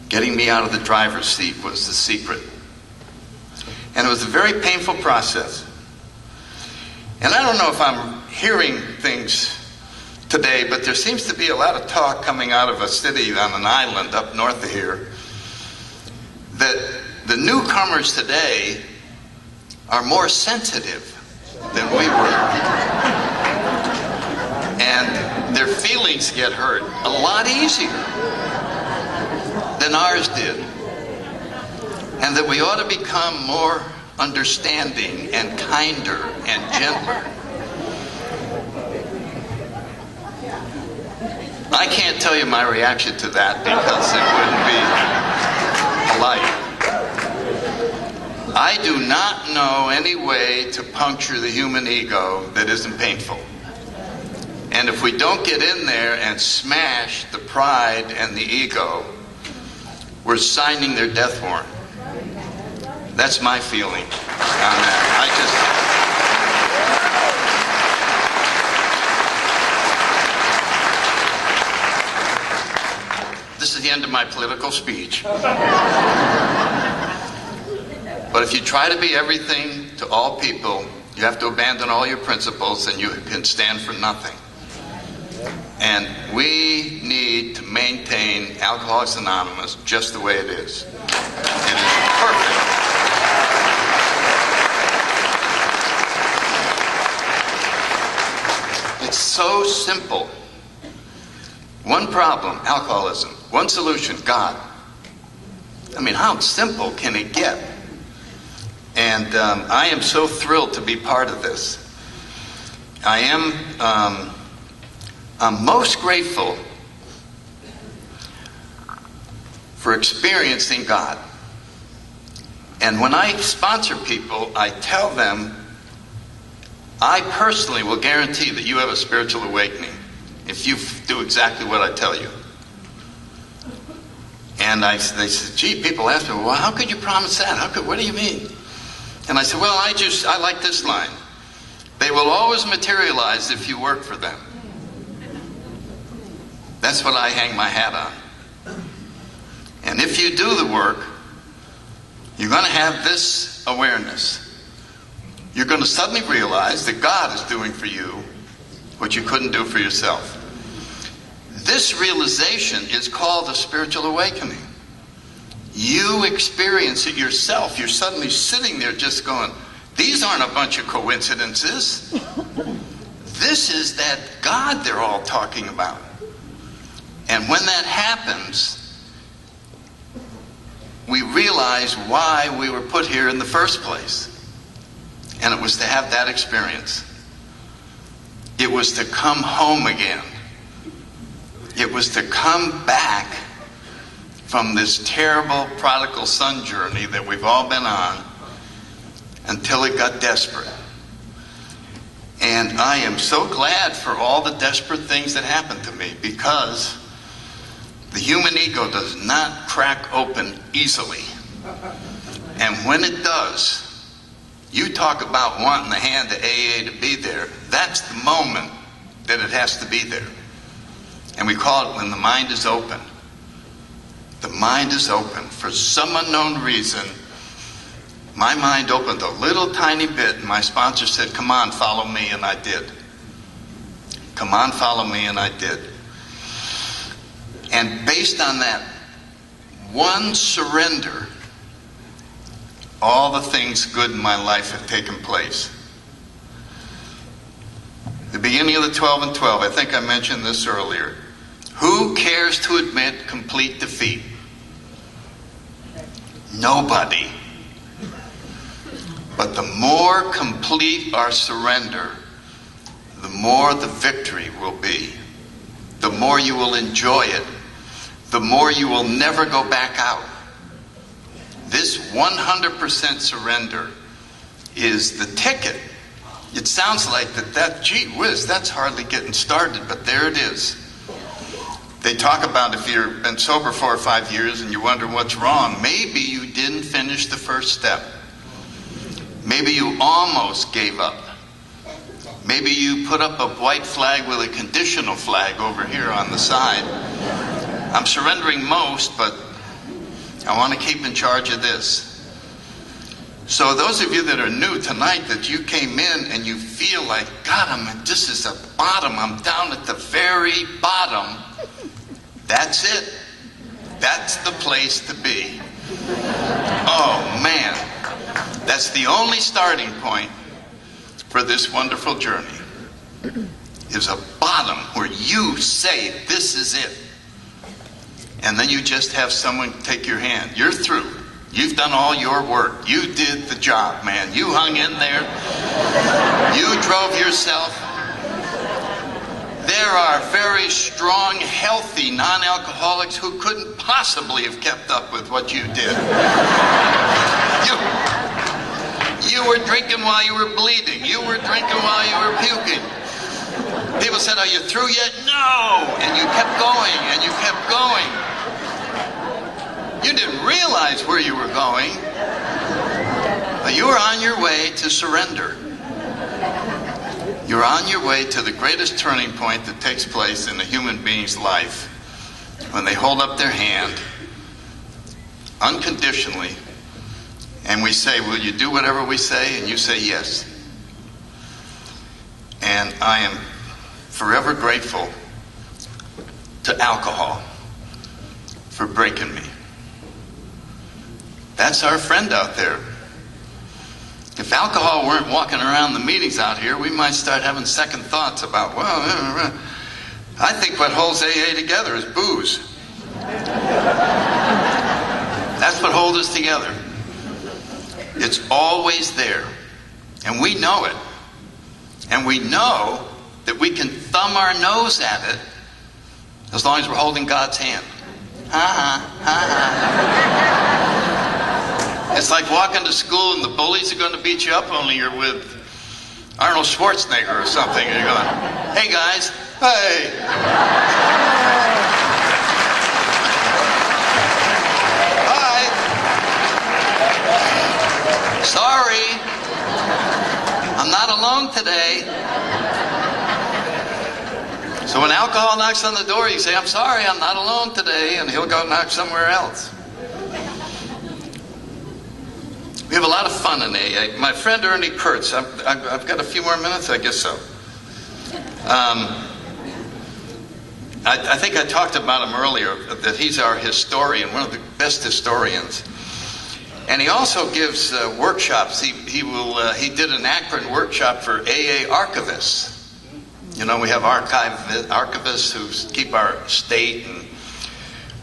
Getting me out of the driver's seat was the secret. And it was a very painful process. And I don't know if I'm hearing things today, but there seems to be a lot of talk coming out of a city on an island up north of here that the newcomers today are more sensitive than we were. And their feelings get hurt a lot easier than ours did. And that we ought to become more understanding and kinder and gentler. I can't tell you my reaction to that because it wouldn't be polite. I do not know any way to puncture the human ego that isn't painful. And if we don't get in there and smash the pride and the ego, we're signing their death warrant. That's my feeling on that. This is the end of my political speech. But if you try to be everything to all people, you have to abandon all your principles and you can stand for nothing. And we need to maintain Alcoholics Anonymous just the way it is. It is perfect. It's so simple. One problem, alcoholism. One solution, God. I mean, how simple can it get? And I am so thrilled to be part of this. I'm most grateful for experiencing God. And when I sponsor people, I tell them, I personally will guarantee that you have a spiritual awakening if you do exactly what I tell you. And they said, gee, people ask me, well, how could you promise that? What do you mean? And I said, well, I like this line. They will always materialize if you work for them. That's what I hang my hat on. And if you do the work, you're going to have this awareness. You're going to suddenly realize that God is doing for you what you couldn't do for yourself. This realization is called a spiritual awakening. You experience it yourself. You're suddenly sitting there just going, these aren't a bunch of coincidences. This is that God they're all talking about. And when that happens, we realize why we were put here in the first place. And it was to have that experience. It was to come home again. It was to come back from this terrible prodigal son journey that we've all been on until it got desperate. And I am so glad for all the desperate things that happened to me, because the human ego does not crack open easily. And when it does, you talk about wanting the hand of AA to be there. That's the moment that it has to be there. And we call it when the mind is open. The mind is open. For some unknown reason, my mind opened a little tiny bit, and my sponsor said, come on, follow me, and I did. Come on, follow me, and I did. And based on that one surrender, all the things good in my life have taken place. The beginning of the 12 and 12, I think I mentioned this earlier. Who cares to admit complete defeat? Nobody. But the more complete our surrender, the more the victory will be. The more you will enjoy it. The more you will never go back out. This 100% surrender is the ticket. It sounds like that, gee whiz, that's hardly getting started, but there it is. They talk about if you've been sober 4 or 5 years and you wonder what's wrong, maybe you didn't finish the first step. Maybe you almost gave up. Maybe you put up a white flag with a conditional flag over here on the side. I'm surrendering most, but I want to keep in charge of this. So those of you that are new tonight, that you came in and you feel like, God, this is the bottom. I'm down at the very bottom. That's it. That's the place to be. Oh, man. That's the only starting point for this wonderful journey. Is a bottom where you say, this is it. And then you just have someone take your hand. You're through. You've done all your work. You did the job, man. You hung in there. You drove yourself. There are very strong, healthy non-alcoholics who couldn't possibly have kept up with what you did. You were drinking while you were bleeding. You were drinking while you were puking. People said, are you through yet? No! And you kept going, and you kept going. You didn't realize where you were going, but you were on your way to surrender. You're on your way to the greatest turning point that takes place in a human being's life, when they hold up their hand unconditionally, and we say, will you do whatever we say? And you say yes. And I am forever grateful to alcohol for breaking me. That's our friend out there. If alcohol weren't walking around the meetings out here, we might start having second thoughts about, well, I think what holds AA together is booze. That's what holds us together. It's always there. And we know it. And we know that we can thumb our nose at it as long as we're holding God's hand. It's like walking to school and the bullies are going to beat you up, only you're with Arnold Schwarzenegger or something. And you're going, hey guys, hey. Hi. Sorry. I'm not alone today. So when alcohol knocks on the door, you say, I'm sorry, I'm not alone today, and he'll go knock somewhere else. We have a lot of fun in AA. My friend Ernie Kurtz, I've got a few more minutes, I guess so. I think I talked about him earlier, that he's our historian, one of the best historians. And he also gives workshops. He did an Akron workshop for AA archivists. You know, we have archivists who keep our state,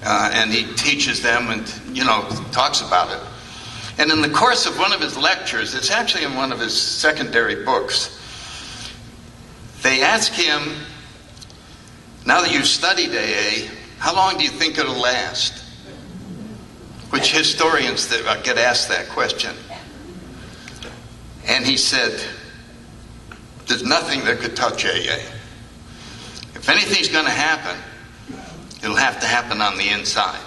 and he teaches them and, you know, talks about it. And in the course of one of his lectures, it's actually in one of his secondary books, they ask him, now that you've studied AA, how long do you think it'll last? Which historians get asked that question. And he said, there's nothing that could touch AA. If anything's going to happen, it'll have to happen on the inside.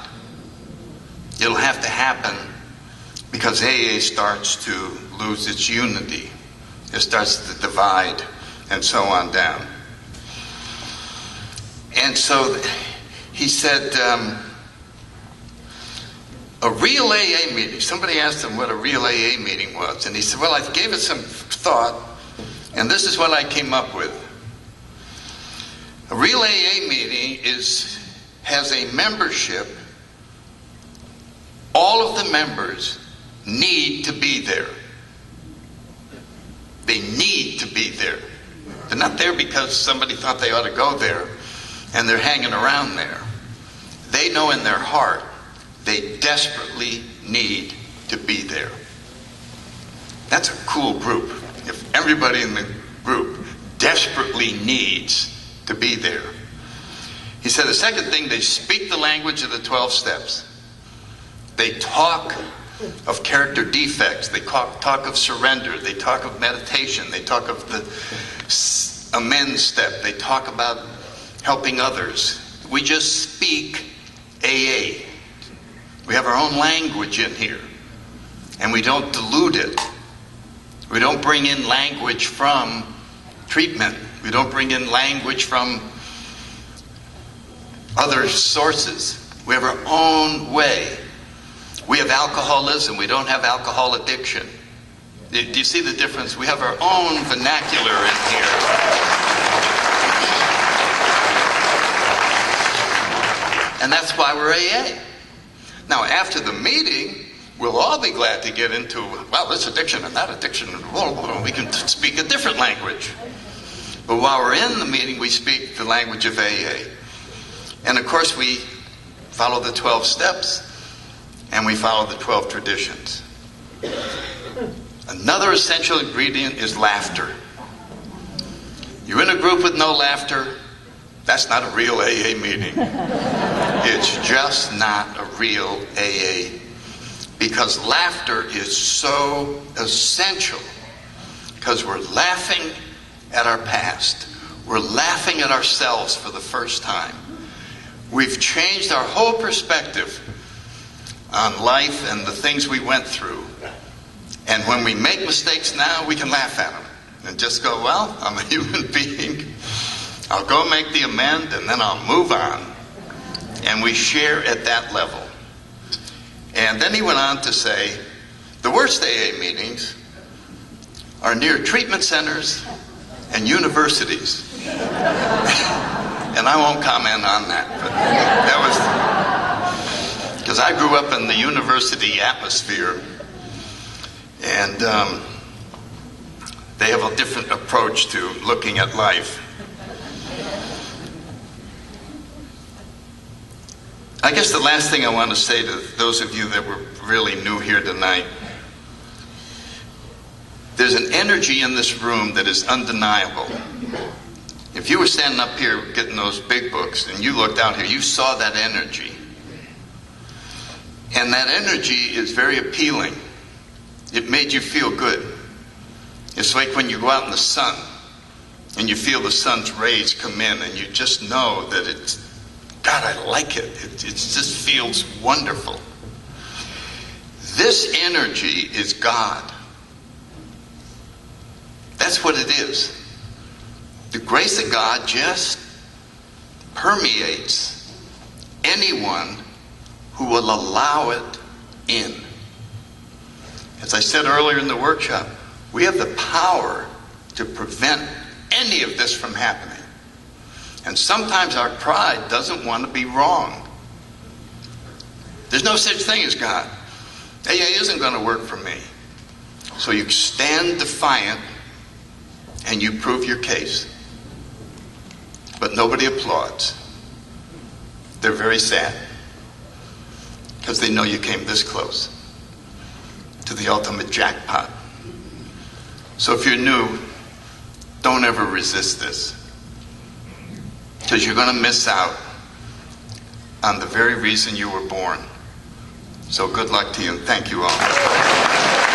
It'll have to happen because AA starts to lose its unity. It starts to divide and so on down. And so he said, a real AA meeting, somebody asked him what a real AA meeting was, and he said, well, I gave it some thought, and this is what I came up with. A real AA meeting has a membership. All of the members need to be there. They need to be there. They're not there because somebody thought they ought to go there and they're hanging around there. They know in their heart they desperately need to be there. That's a cool group. If everybody in the group desperately needs to be there. He said the second thing, they speak the language of the 12 steps. They talk of character defects. They talk of surrender. They talk of meditation. They talk of the amends step. They talk about helping others. We just speak AA. We have our own language in here. And we don't dilute it. We don't bring in language from treatment. We don't bring in language from other sources. We have our own way. We have alcoholism. We don't have alcohol addiction. Do you see the difference? We have our own vernacular in here. And that's why we're AA. Now, after the meeting, we'll all be glad to get into, well, this addiction and that addiction, and we can speak a different language. But while we're in the meeting, we speak the language of AA. And of course, we follow the 12 steps, and we follow the 12 traditions. Another essential ingredient is laughter. You're in a group with no laughter, that's not a real AA meeting. It's just not a real AA. Because laughter is so essential. Because we're laughing at our past. We're laughing at ourselves for the first time. We've changed our whole perspective on life and the things we went through. And when we make mistakes now, we can laugh at them. And just go, well, I'm a human being. I'll go make the amend and then I'll move on. And we share at that level. And then he went on to say, the worst AA meetings are near treatment centers and universities. And I won't comment on that, but that was because I grew up in the university atmosphere, and they have a different approach to looking at life. I guess the last thing I want to say to those of you that were really new here tonight, there's an energy in this room that is undeniable. If you were standing up here getting those big books and you looked out here, you saw that energy. And that energy is very appealing. It made you feel good. It's like when you go out in the sun and you feel the sun's rays come in and you just know that it's, God, I like it. It just feels wonderful. This energy is God. That's what it is. The grace of God just permeates anyone who will allow it in. As I said earlier in the workshop, we have the power to prevent any of this from happening. And sometimes our pride doesn't want to be wrong. There's no such thing as God. AA isn't going to work for me. So you stand defiant and you prove your case. But nobody applauds. They're very sad because they know you came this close to the ultimate jackpot. So if you're new, don't ever resist this, because you're going to miss out on the very reason you were born. So good luck to you, and thank you all.